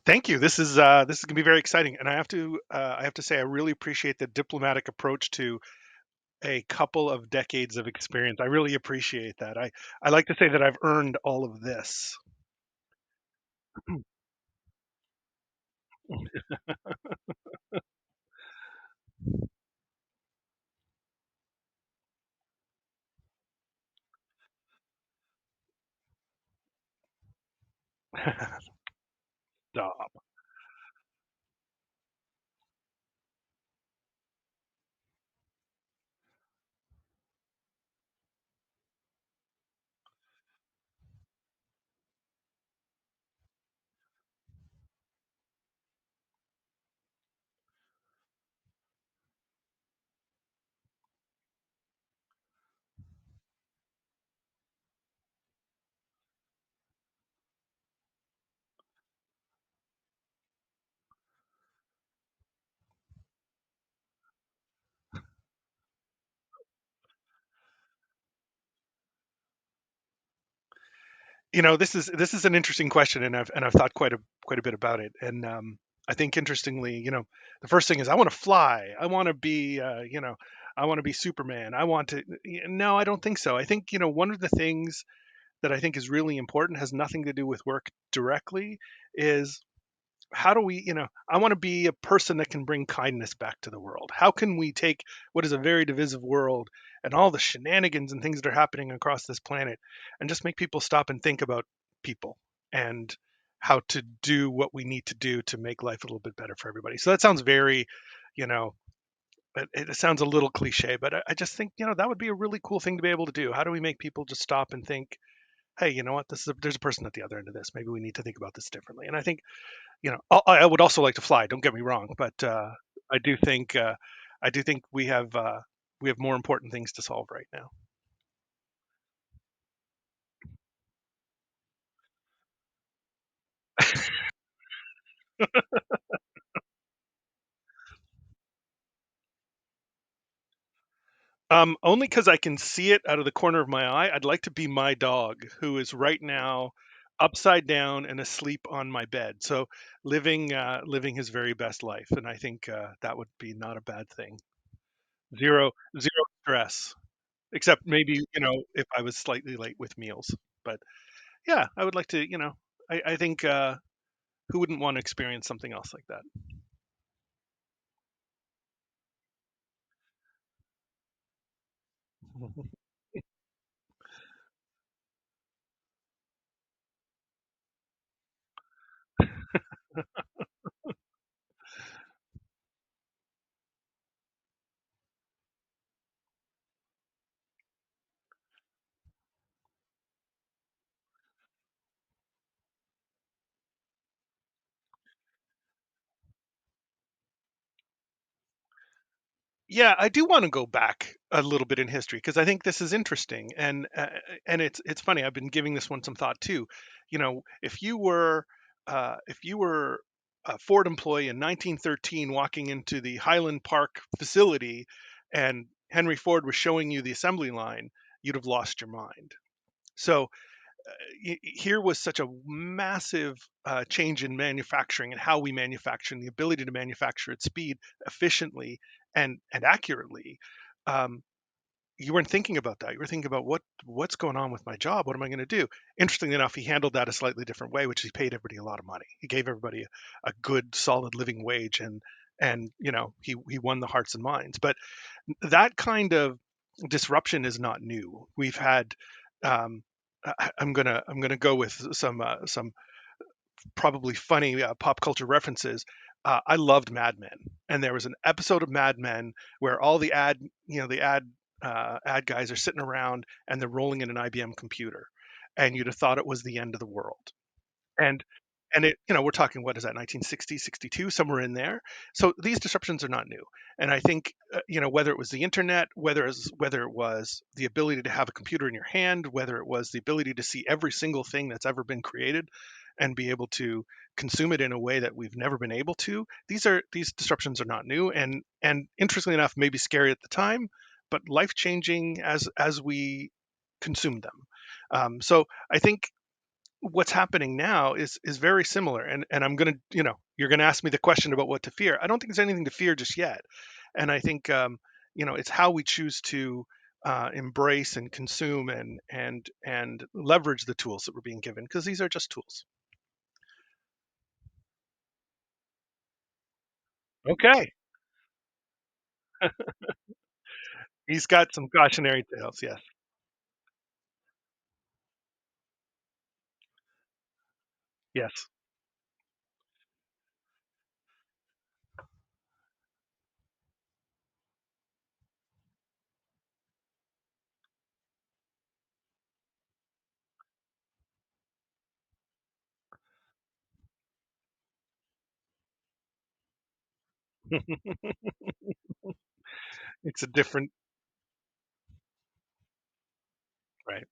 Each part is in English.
Thank you. This is gonna be very exciting, and I have to say I really appreciate the diplomatic approach to a couple of decades of experience. I really appreciate that. I like to say that I've earned all of this. Stop. This is an interesting question, and I've thought quite a bit about it. And I think interestingly, the first thing is I want to fly. I want to be, I want to be Superman. I want to. No, I don't think so. I think one of the things that I think is really important has nothing to do with work directly. Is how do we, I want to be a person that can bring kindness back to the world. How can we take what is a very divisive world and all the shenanigans and things that are happening across this planet and just make people stop and think about people and how to do what we need to do to make life a little bit better for everybody. So that sounds very, you know, it sounds a little cliche, but I just think, that would be a really cool thing to be able to do. How do we make people just stop and think, hey, you know what, there's a person at the other end of this. Maybe we need to think about this differently. And I think I would also like to fly. Don't get me wrong, but I do think I do think we have more important things to solve right now. Only because I can see it out of the corner of my eye. I'd like to be my dog, who is right now upside down and asleep on my bed. So living his very best life, and I think that would be not a bad thing. Zero stress, except maybe if I was slightly late with meals. But yeah, I would like to. I think. Who wouldn't want to experience something else like that? Yeah, I do want to go back a little bit in history because I think this is interesting, and it's funny. I've been giving this one some thought too. If you were a Ford employee in 1913 walking into the Highland Park facility, and Henry Ford was showing you the assembly line, you'd have lost your mind. So here was such a massive change in manufacturing and how we manufacture and the ability to manufacture at speed, efficiently, and accurately. Um, you weren't thinking about that. You were thinking about what's going on with my job. What am I going to do? Interestingly enough, he handled that a slightly different way, which he paid everybody a lot of money. He gave everybody a good, solid living wage, and he won the hearts and minds. But that kind of disruption is not new. We've had um, I'm gonna go with some probably funny pop culture references. I loved Mad Men, and there was an episode of Mad Men where all the ad guys are sitting around and they're rolling in an IBM computer, and you'd have thought it was the end of the world. And we're talking, what is that, 1960, 62, somewhere in there. So these disruptions are not new. And I think whether it was the internet, whether it was the ability to have a computer in your hand, whether it was the ability to see every single thing that's ever been created and be able to consume it in a way that we've never been able to, these disruptions are not new, and interestingly enough, maybe scary at the time, but life changing as we consume them. So I think what's happening now is very similar, and I'm gonna, you're gonna ask me the question about what to fear. I don't think there's anything to fear just yet, and I think it's how we choose to embrace and consume and leverage the tools that we're being given, because these are just tools. Okay, he's got some cautionary tales. Yes, yes. It's a different, right.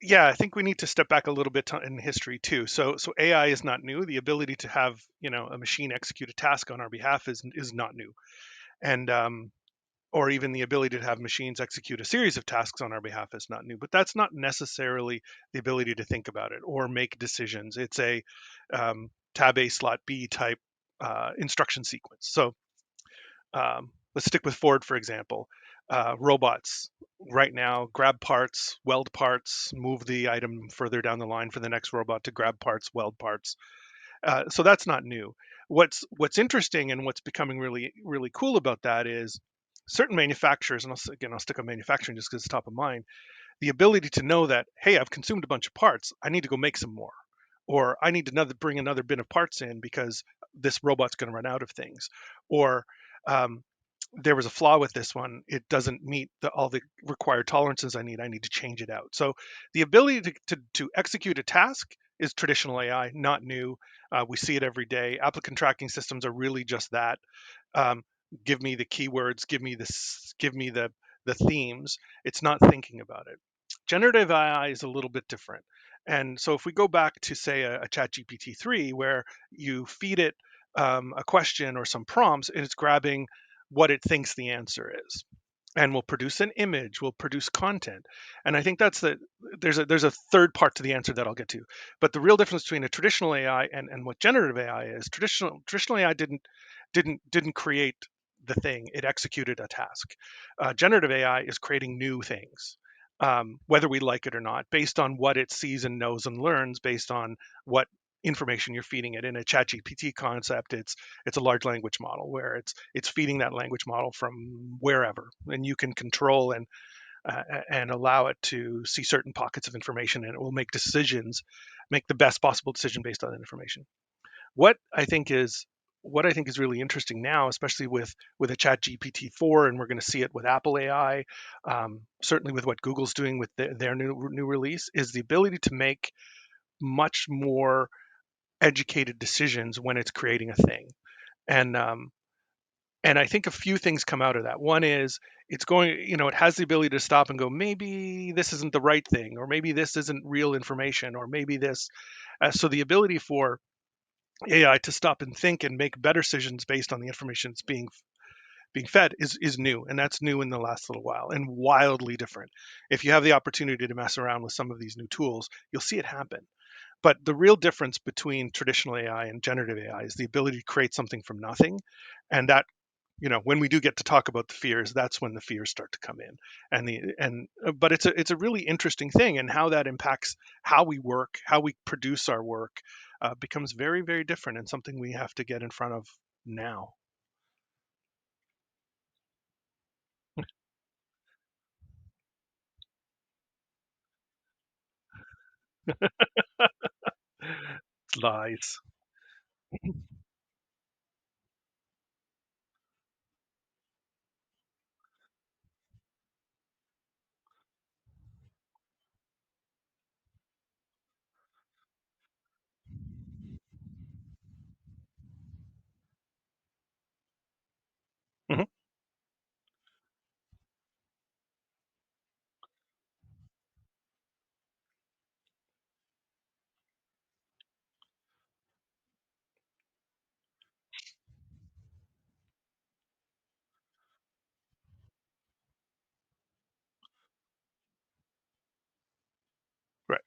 Yeah, I think we need to step back a little bit in history too. So AI is not new. The ability to have a machine execute a task on our behalf is not new, and or even the ability to have machines execute a series of tasks on our behalf is not new. But that's not necessarily the ability to think about it or make decisions. It's a tab A slot B type instruction sequence. So let's stick with Ford, for example. Robots right now grab parts, weld parts, move the item further down the line for the next robot to grab parts, weld parts. So that's not new. What's interesting and what's becoming really really cool about that is certain manufacturers, and I'll stick on manufacturing just because it's top of mind, the ability to know that, hey, I've consumed a bunch of parts, I need to go make some more, or I need to bring another bin of parts in because this robot's going to run out of things, or um, there was a flaw with this one, it doesn't meet all the required tolerances I need to change it out. So the ability to execute a task is traditional AI, not new. We see it every day. Applicant tracking systems are really just that. um, Give me the keywords, give me the themes. It's not thinking about it. Generative AI is a little bit different. And so if we go back to say a chat GPT-3, where you feed it a question or some prompts, and it's grabbing what it thinks the answer is, and will produce an image, will produce content. And I think there's a third part to the answer that I'll get to. But the real difference between a traditional AI and what generative AI is, traditional AI didn't create the thing, it executed a task. Generative AI is creating new things, whether we like it or not, based on what it sees and knows and learns, based on what information you're feeding it. In a chat gpt concept, it's a large language model where it's feeding that language model from wherever, and you can control and allow it to see certain pockets of information, and it will make the best possible decision based on that information. What I think is what I think is really interesting now, especially with a Chat GPT-4, and we're going to see it with Apple AI, certainly with what Google's doing with their new release, is the ability to make much more educated decisions when it's creating a thing. And and I think a few things come out of that. One is it has the ability to stop and go, maybe this isn't the right thing, or maybe this isn't real information, or maybe this. So the ability for AI to stop and think and make better decisions based on the information it's being fed is new, and that's new in the last little while and wildly different. If you have the opportunity to mess around with some of these new tools, you'll see it happen. But the real difference between traditional AI and generative AI is the ability to create something from nothing, and that, when we do get to talk about the fears, that's when the fears start to come in. But it's a really interesting thing, and how that impacts how we work, how we produce our work, becomes very very different, and something we have to get in front of now. Lies. Mhm. Right.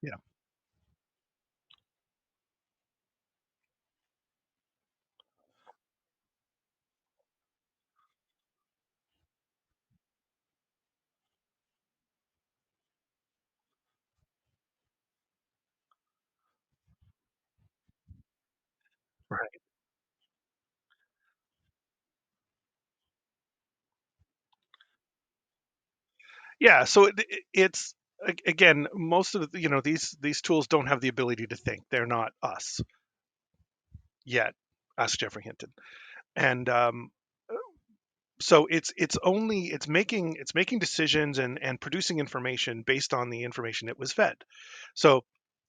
Yeah. Right. Yeah. So it's again, most of the, these tools don't have the ability to think. They're not us yet. Ask Jeffrey Hinton. And so it's making decisions and producing information based on the information it was fed. So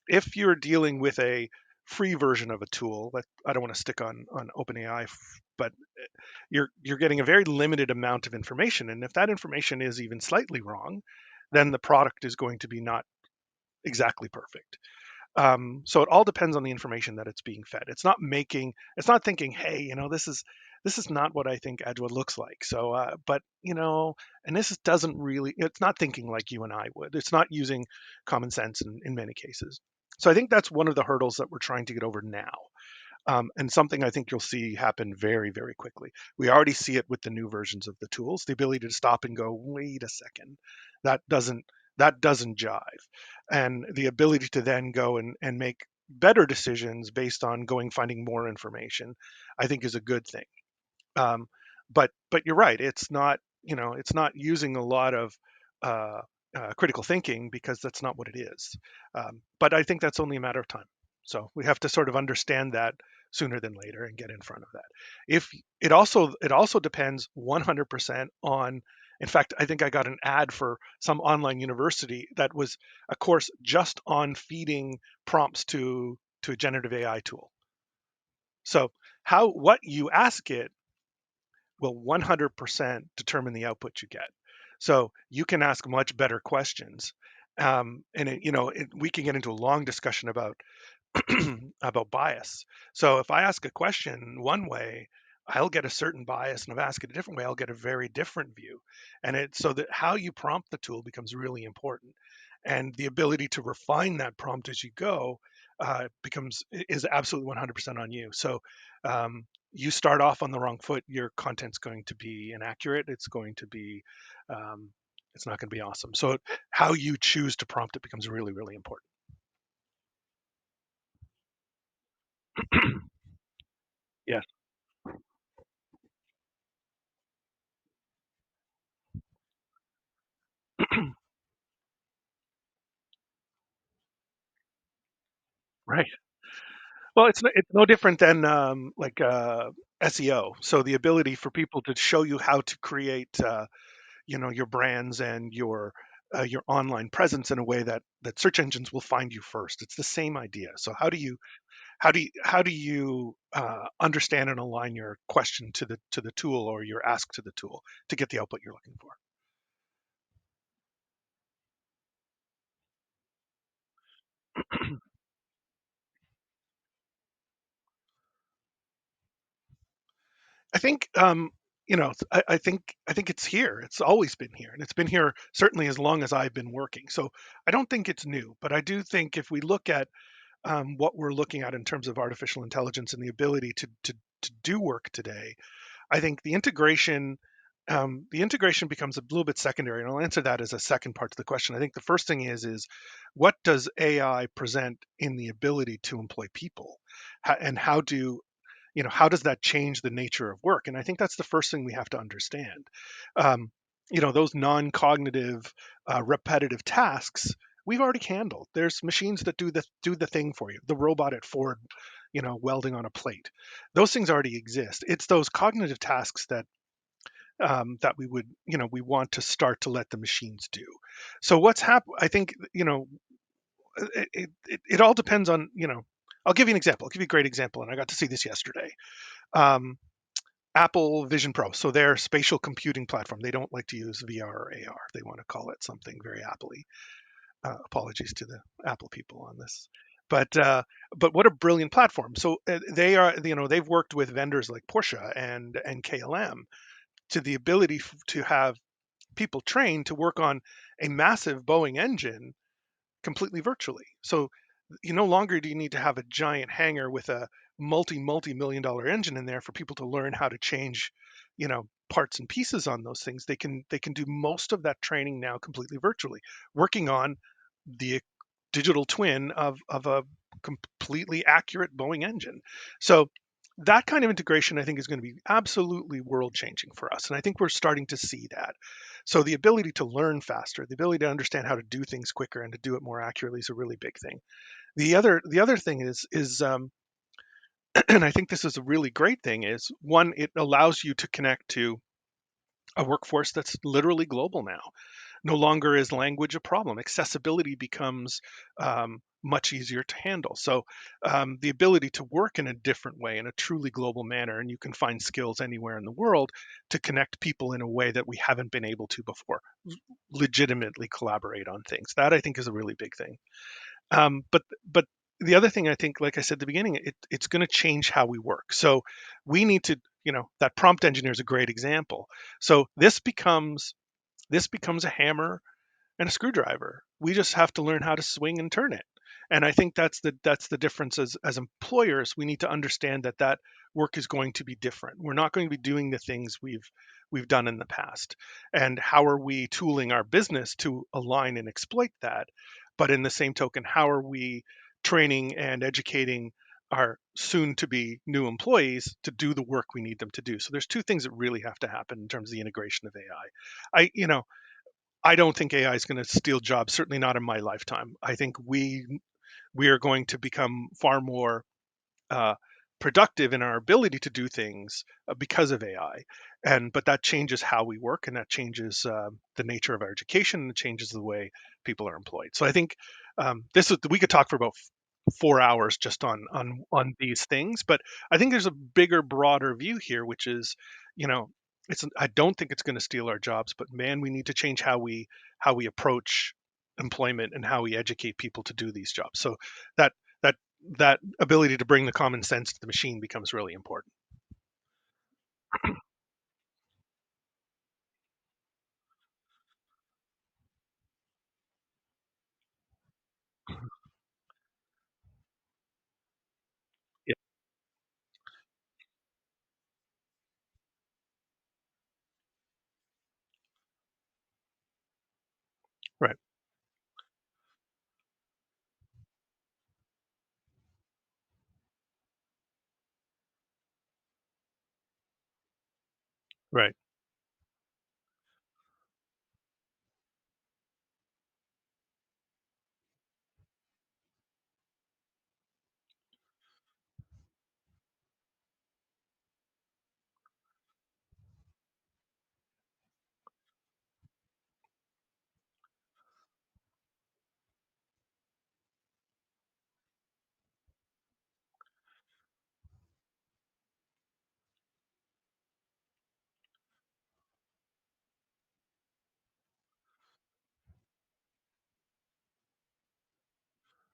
if you're dealing with a free version of a tool, that I don't want to stick on OpenAI, but you're getting a very limited amount of information, and if that information is even slightly wrong, then the product is going to be not exactly perfect. So it all depends on the information that it's being fed. It's not thinking, hey, this is not what I think Adwoa looks like. So, but and doesn't really, it's not thinking like you and I would. It's not using common sense in many cases. So I think that's one of the hurdles that we're trying to get over now. And something I think you'll see happen very, very quickly. We already see it with the new versions of the tools, the ability to stop and go, wait a second, that doesn't that doesn't jive. And the ability to then go and make better decisions based on going finding more information, I think is a good thing. Um, but you're right. It's not using a lot of uh, critical thinking because that's not what it is. But I think that's only a matter of time. So we have to sort of understand that sooner than later and get in front of that. If it also depends 100% on. In fact, I think I got an ad for some online university that was a course just on feeding prompts to a generative AI tool. So how what you ask it will 100% determine the output you get. So you can ask much better questions. We can get into a long discussion about about bias. So if I ask a question one way, I'll get a certain bias, and if I ask it a different way, I'll get a very different view. And it's so that how you prompt the tool becomes really important, and the ability to refine that prompt as you go becomes is absolutely 100% on you. So you start off on the wrong foot, your content's going to be inaccurate. Um, it's not going to be awesome. So how you choose to prompt it becomes really, really important. Yes. Right. Well, it's no different than like SEO. So the ability for people to show you how to create, your brands and your online presence in a way that search engines will find you first. It's the same idea. So how do you understand and align your question to the tool or your ask to the tool to get the output you're looking for? I think I think it's here. It's always been here, and it's been here certainly as long as I've been working. So I don't think it's new, but I do think if we look at what we're looking at in terms of artificial intelligence and the ability to do work today, I think the integration becomes a little bit secondary, and I'll answer that as a second part to the question. I think the first thing is what does AI present in the ability to employ people? And how do how does that change the nature of work? And I think that's the first thing we have to understand. Um, those non-cognitive, repetitive tasks we've already handled. There's machines that do the thing for you. The robot at Ford, welding on a plate. Those things already exist. It's those cognitive tasks that we want to start to let the machines do. So what's happened? I think it all depends on. I'll give you an example. I'll give you a great example, and I got to see this yesterday. Um, Apple Vision Pro, so their spatial computing platform. They don't like to use VR or AR. They want to call it something very Apple-y. Apologies to the Apple people on this, but what a brilliant platform. So they are, they've worked with vendors like Porsche and KLM to the ability to have people trained to work on a massive Boeing engine completely virtually. So you no longer do you need to have a giant hangar with a multi-million dollar engine in there for people to learn how to change, parts and pieces on those things. They can do most of that training now completely virtually, working on the digital twin of a completely accurate Boeing engine. So that kind of integration, I think, is going to be absolutely world changing for us. And I think we're starting to see that. So the ability to learn faster, the ability to understand how to do things quicker and to do it more accurately is a really big thing. The other thing is and I think this is a really great thing, is one, it allows you to connect to a workforce that's literally global now. No longer is language a problem. Accessibility becomes much easier to handle. So the ability to work in a different way, in a truly global manner, and you can find skills anywhere in the world to connect people in a way that we haven't been able to before. Legitimately collaborate on things. That, I think, is a really big thing. But the other thing, I think, like I said at the beginning, it's going to change how we work. So we need to, that prompt engineer is a great example. So this becomes a hammer and a screwdriver. We just have to learn how to swing and turn it. And I think that's the difference. As employers, we need to understand that work is going to be different. We're not going to be doing the things we've done in the past. And how are we tooling our business to align and exploit that? But in the same token, how are we training and educating our soon to be new employees to do the work we need them to do? So there's two things that really have to happen in terms of the integration of AI. I don't think AI is going to steal jobs, certainly not in my lifetime. I think we are going to become far more uh, productive in our ability to do things because of AI. But that changes how we work, and that changes the nature of our education, and it changes the way people are employed. So I think we could talk for about 4 hours just on these things, but I think there's a bigger, broader view here, which is, you know, I don't think it's going to steal our jobs, but man, we need to change how we approach employment and how we educate people to do these jobs. So that that that ability to bring the common sense to the machine becomes really important. Yeah, right, right,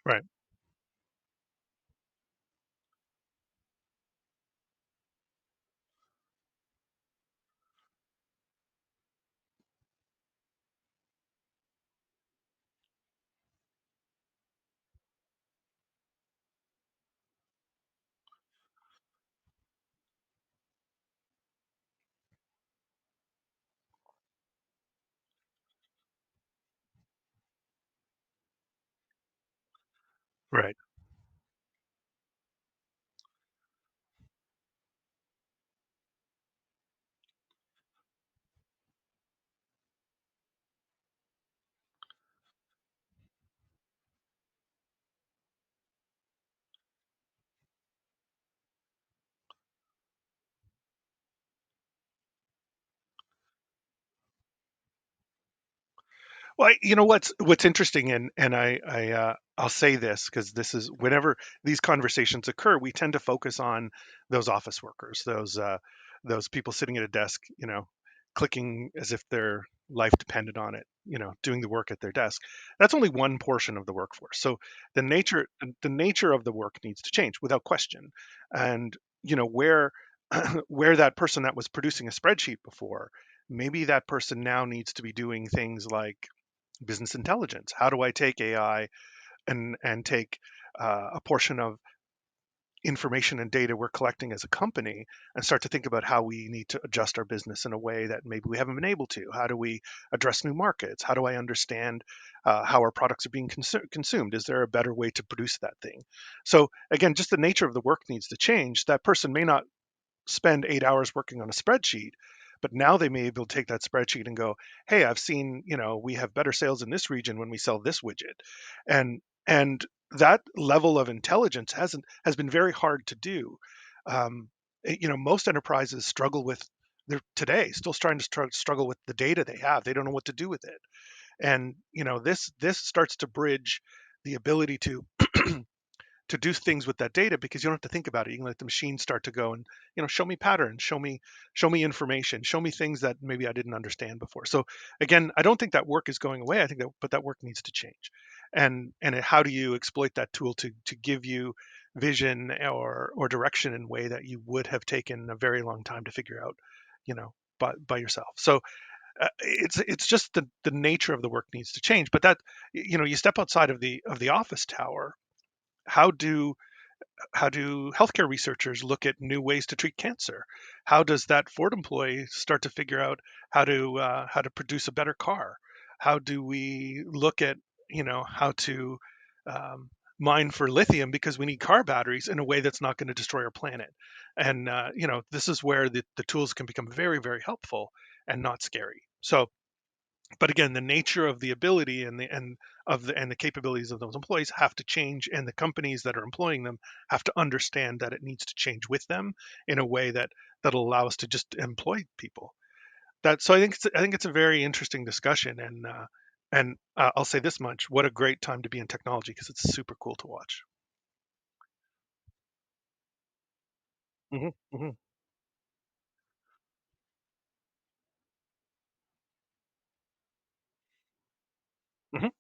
right. Right. Well, you know what's interesting, and I'll say this because this is whenever these conversations occur, we tend to focus on those office workers, those people sitting at a desk, clicking as if their life depended on it, doing the work at their desk. That's only one portion of the workforce. So the nature of the work needs to change without question, and where where that person that was producing a spreadsheet before, maybe that person now needs to be doing things like business intelligence. How do I take AI and take a portion of information and data we're collecting as a company and start to think about how we need to adjust our business in a way that maybe we haven't been able to? How do we address new markets? How do I understand how our products are being consumed? Is there a better way to produce that thing? So again, just the nature of the work needs to change. That person may not spend 8 hours working on a spreadsheet, but now they may be able to take that spreadsheet and go, hey, I've seen, we have better sales in this region when we sell this widget. And that level of intelligence has been very hard to do. Most enterprises struggle with, they're today still trying to struggle with the data they have. They don't know what to do with it. And this starts to bridge the ability to do things with that data, because you don't have to think about it. You can let the machine start to go and show me patterns, show me information, show me things that maybe I didn't understand before. So again, I don't think that work is going away. I think that, but that work needs to change. How do you exploit that tool to give you vision or direction in a way that you would have taken a very long time to figure out, you know by yourself. So it's just the nature of the work needs to change. But that, you step outside of the office tower. How do how do healthcare researchers look at new ways to treat cancer? How does that Ford employee start to figure out how to produce a better car? How do we look at how to um, mine for lithium, because we need car batteries in a way that's not going to destroy our planet? And this is where the tools can become very, very helpful and not scary. So, but again, the nature of the ability and the capabilities of those employees have to change, and the companies that are employing them have to understand that it needs to change with them in a way that'll allow us to just employ people. I think it's a very interesting discussion. And I'll say this much: what a great time to be in technology, because it's super cool to watch. Hmm. Hmm. Hmm.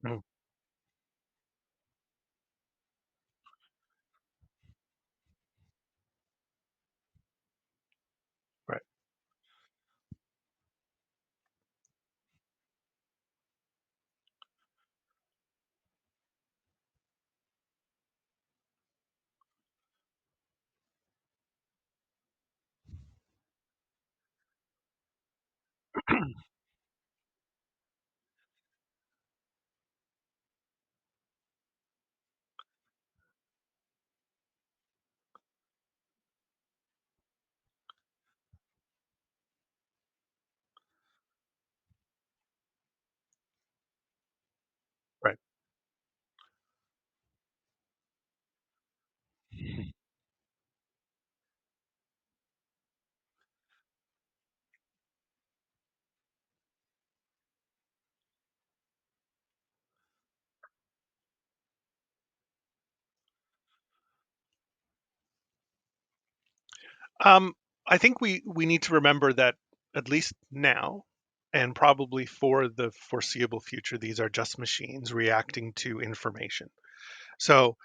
Hmm. Right. Right. Um, I think we need to remember that, at least now, and probably for the foreseeable future, these are just machines reacting to information. So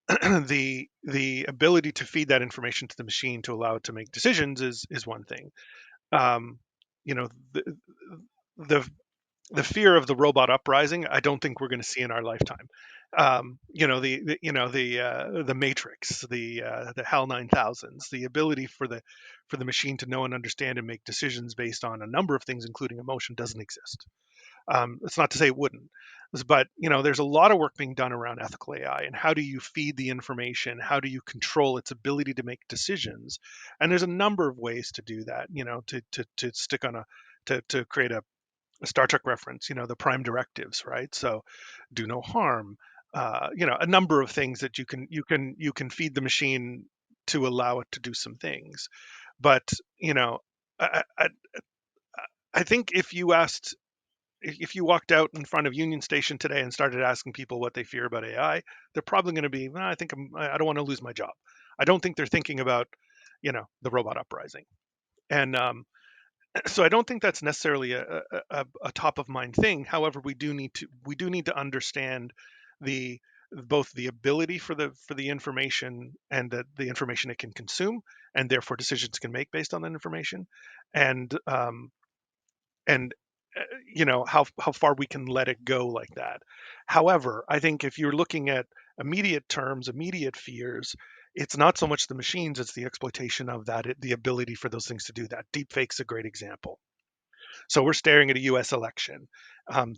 the ability to feed that information to the machine to allow it to make decisions is one thing. Um, you know, the the fear of the robot uprising, I don't think we're going to see in our lifetime. The Matrix, the HAL 9000s, the ability for the machine to know and understand and make decisions based on a number of things, including emotion, doesn't exist. It's not to say it wouldn't, but there's a lot of work being done around ethical AI and how do you feed the information, how do you control its ability to make decisions, and there's a number of ways to do that. To stick on to create a Star Trek reference, the prime directives, right? So, do no harm. A number of things that you can feed the machine to allow it to do some things. But I, I, I think if you walked out in front of Union Station today and started asking people what they fear about AI, they're probably going to be, "Well, I don't want to lose my job." I don't think they're thinking about, the robot uprising. And so I don't think that's necessarily a top of mind thing. However, we do need to understand the both the ability for the information and the information it can consume, and therefore decisions can make based on that information, and and how far we can let it go like that. However, I think if you're looking at immediate terms, immediate fears, it's not so much the machines, it's the exploitation of the ability for those things to do that. Deepfake's a great example. So we're staring at a US election.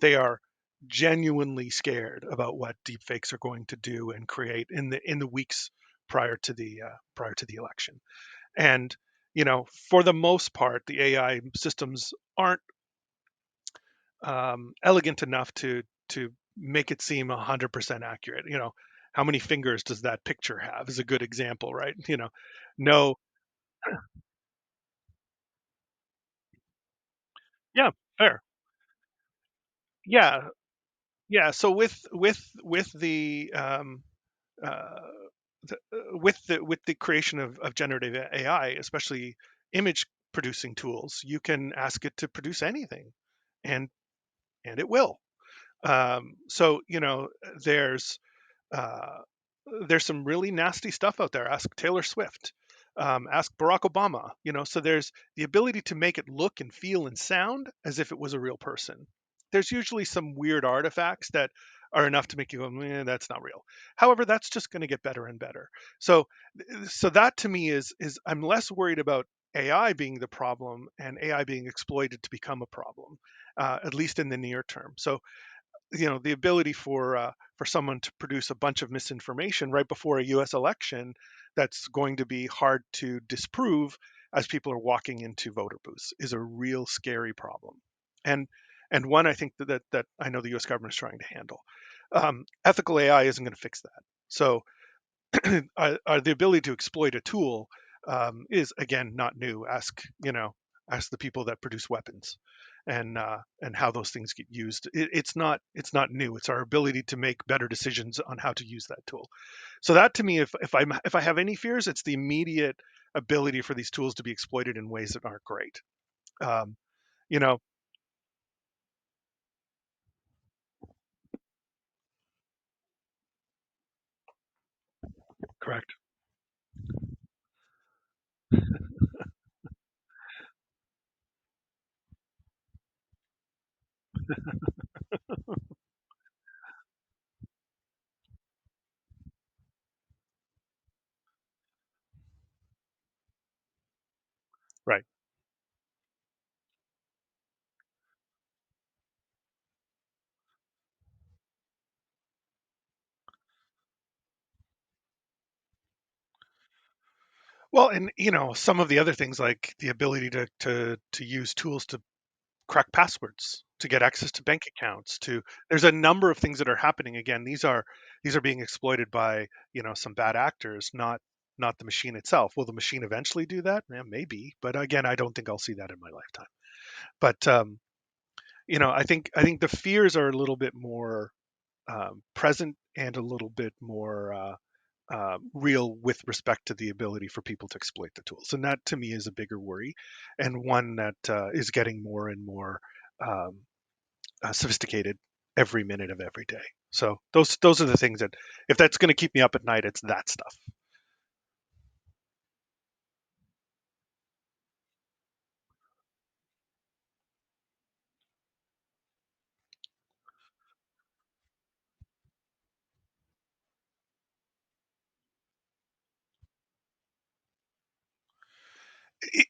They are genuinely scared about what deepfakes are going to do and create in the weeks prior to the election. And for the most part, the AI systems aren't elegant enough to make it seem 100% accurate. How many fingers does that picture have is a good example, right? No, yeah, fair, yeah, yeah. So with uh, with the creation of generative AI, especially image producing tools, you can ask it to produce anything, and and it will. So there's Uh, there's some really nasty stuff out there. Ask Taylor Swift. Ask Barack Obama. So there's the ability to make it look and feel and sound as if it was a real person. There's usually some weird artifacts that are enough to make you go, that's not real. However, that's just going to get better and better. So that to me is I'm less worried about AI being the problem and AI being exploited to become a problem, at least in the near term. So the ability for someone to produce a bunch of misinformation right before a U.S. election that's going to be hard to disprove as people are walking into voter booths is a real scary problem, and and one I think that I know the U.S. government is trying to handle. Ethical AI isn't going to fix that. So the ability to exploit a tool is again not new. Ask the people that produce weapons, and how those things get used. It's not new. It's our ability to make better decisions on how to use that tool. So that to me, if I have any fears, it's the immediate ability for these tools to be exploited in ways that aren't great. Um, you know, correct. Right. Well, and some of the other things like the ability to use tools to crack passwords, to get access to bank accounts, to there's a number of things that are happening. Again, these are being exploited by some bad actors, not the machine itself. Will the machine eventually do that? Yeah, maybe, but again, I don't think I'll see that in my lifetime. But I think the fears are a little bit more present and a little bit more real with respect to the ability for people to exploit the tools. And that to me is a bigger worry, and one that is getting more and more. um, sophisticated every minute of every day. So those are the things that, if that's going to keep me up at night, it's that stuff.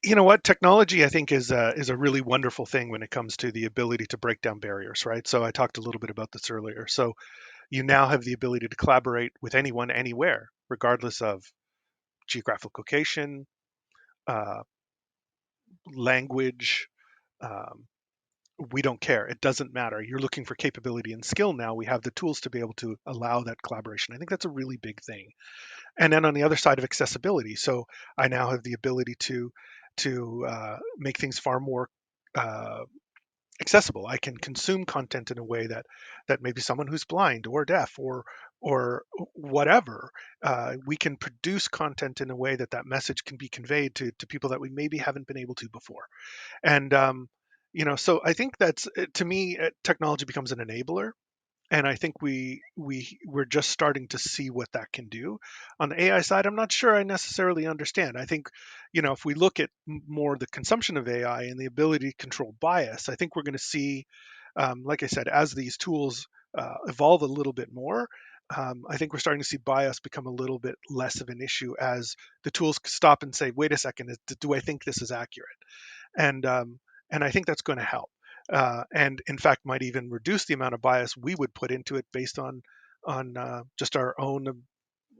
You know what? Technology, I think, is a really wonderful thing when it comes to the ability to break down barriers, right? So I talked a little bit about this earlier. So you now have the ability to collaborate with anyone, anywhere, regardless of geographic location, uh, language. Um, we don't care. It doesn't matter. You're looking for capability and skill now. We have the tools to be able to allow that collaboration. I think that's a really big thing. And then on the other side of accessibility, so I now have the ability to make things far more uh, accessible. I can consume content in a way that maybe someone who's blind or deaf or whatever, we can produce content in a way that that message can be conveyed to people that we maybe haven't been able to before. And so I think that's, to me, technology becomes an enabler, and I think we're just starting to see what that can do. On the AI side, I'm not sure I necessarily understand. I think, if we look at more the consumption of AI and the ability to control bias, I think we're going to see, like I said, as these tools evolve a little bit more. I think we're starting to see bias become a little bit less of an issue as the tools stop and say, "Wait a second, do I think this is accurate?" and um, and I think that's going to help, and in fact might even reduce the amount of bias we would put into it based on just our own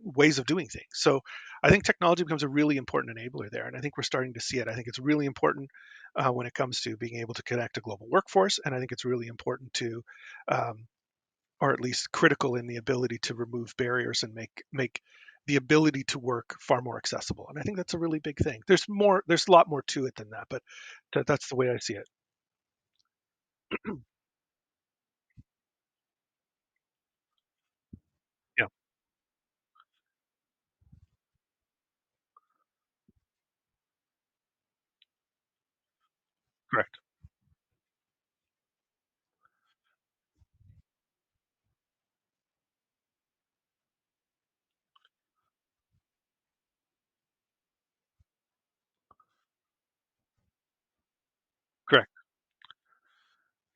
ways of doing things. So I think technology becomes a really important enabler there, and I think we're starting to see it. I think it's really important when it comes to being able to connect a global workforce, and I think it's really important to, um, or at least critical in the ability to remove barriers and make the ability to work far more accessible. And I think that's a really big thing. There's a lot more to it than that, but that's the way I see it. Yeah, correct. Correct.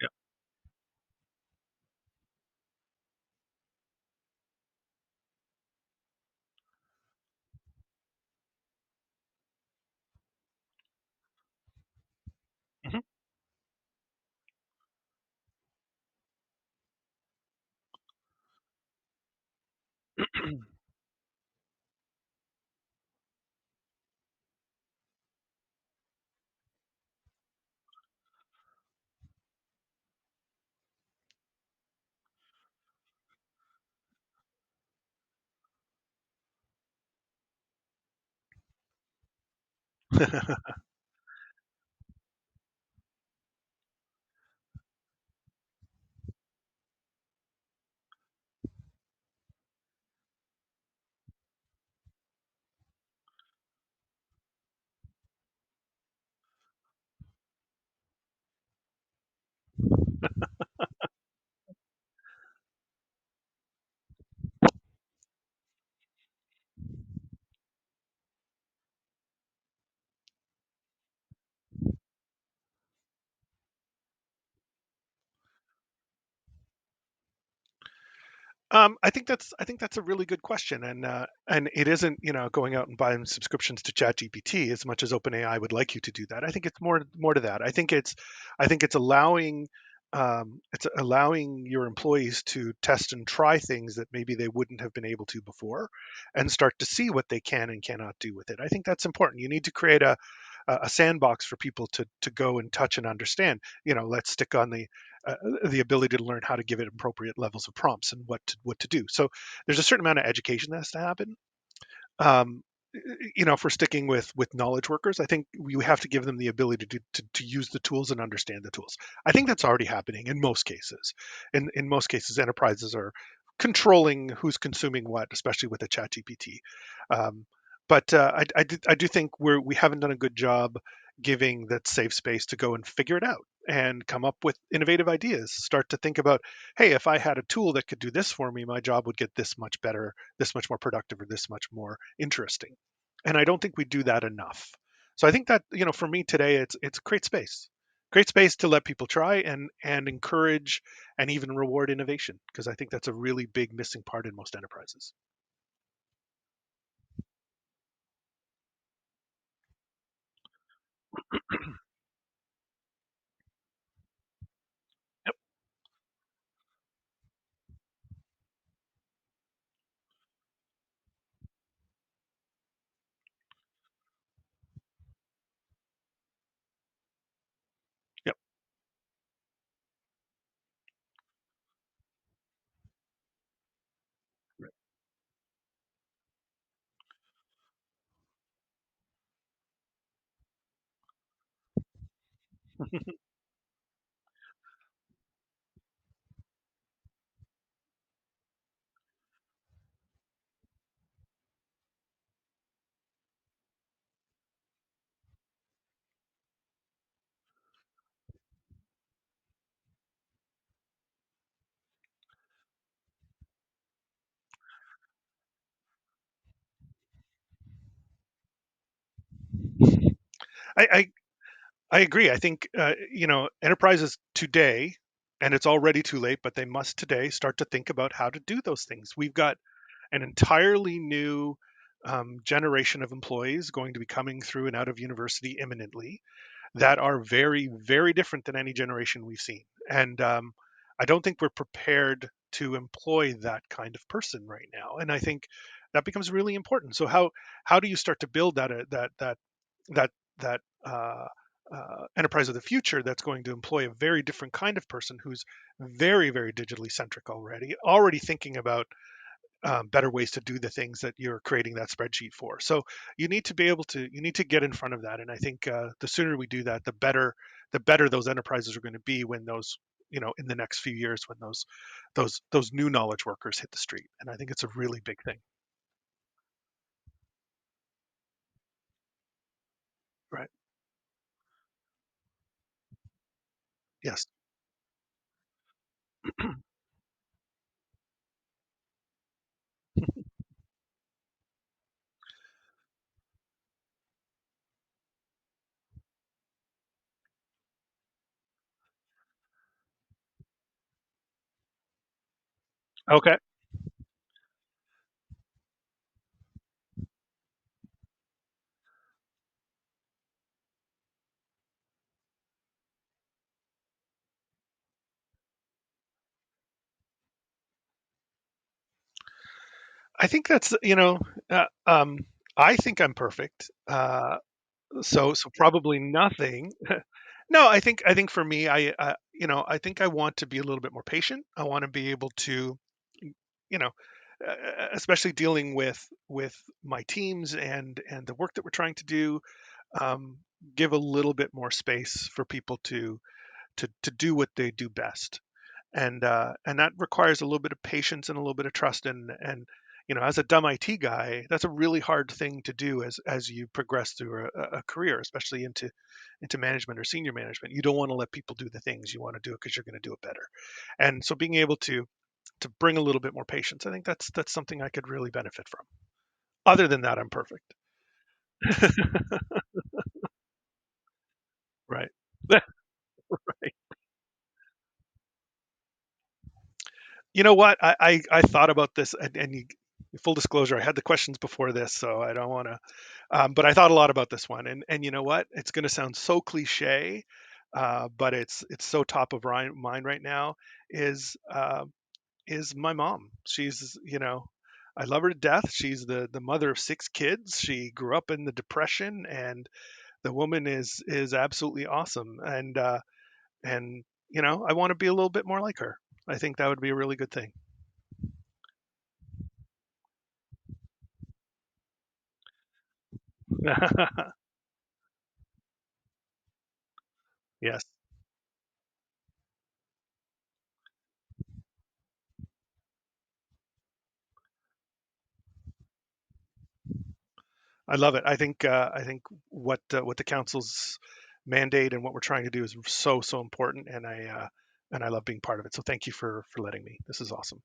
Yeah. Mhm. I think that's a really good question, and it isn't, going out and buying subscriptions to ChatGPT as much as OpenAI would like you to do that. I think it's more to that. I think it's allowing your employees to test and try things that maybe they wouldn't have been able to before, and start to see what they can and cannot do with it. I think that's important. You need to create a sandbox for people to go and touch and understand. Let's stick on the ability to learn how to give it appropriate levels of prompts and what to do. So there's a certain amount of education that has to happen. Um, if we're sticking with knowledge workers, I think we have to give them the ability to use the tools and understand the tools. I think that's already happening in most cases. In most cases, enterprises are controlling who's consuming what, especially with the chat GPT. Um, but I do think we haven't done a good job giving that safe space to go and figure it out. and come up with innovative ideas. Start to think about, hey, if I had a tool that could do this for me, my job would get this much better, this much more productive, or this much more interesting. And I don't think we do that enough. So I think that, for me today, it's create space to let people try and encourage and even reward innovation, because I think that's a really big missing part in most enterprises. Yep, yep. I, I I agree. I think enterprises today, and it's already too late, but they must today start to think about how to do those things. We've got an entirely new generation of employees going to be coming through and out of university imminently that are very, very different than any generation we've seen. And I don't think we're prepared to employ that kind of person right now. And I think that becomes really important. So how do you start to build that that enterprise of the future that's going to employ a very different kind of person who's very, very digitally centric already thinking about better ways to do the things that you're creating that spreadsheet for. So you need to get in front of that. And I think the sooner we do that, the better those enterprises are going to be when those, in the next few years, when those new knowledge workers hit the street. And I think it's a really big thing. Right. Yes. Okay. I think that's, I think I'm perfect. So probably nothing. No, I think for me, I think I want to be a little bit more patient. I want to be able to, you know, especially dealing with my teams and the work that we're trying to do, um, give a little bit more space for people to do what they do best, and that requires a little bit of patience and a little bit of trust. And as a dumb IT guy, that's a really hard thing to do as you progress through a career, especially into management or senior management. You don't want to let people do the things, you want to do it because you're going to do it better. And so being able to bring a little bit more patience, I think that's something I could really benefit from. Other than that, I'm perfect. Right. Right. You know what? I thought about this, full disclosure, I had the questions before this, so I don't want to. But I thought a lot about this one, and you know what? It's going to sound so cliche, but it's so top of mind right now. Is my mom? She's, I love her to death. She's the mother of six kids. She grew up in the Depression, and the woman is absolutely awesome. And I want to be a little bit more like her. I think that would be a really good thing. Yes, I love it. I think what the council's mandate and what we're trying to do is so important, and I love being part of it. So thank you for letting me. This is awesome.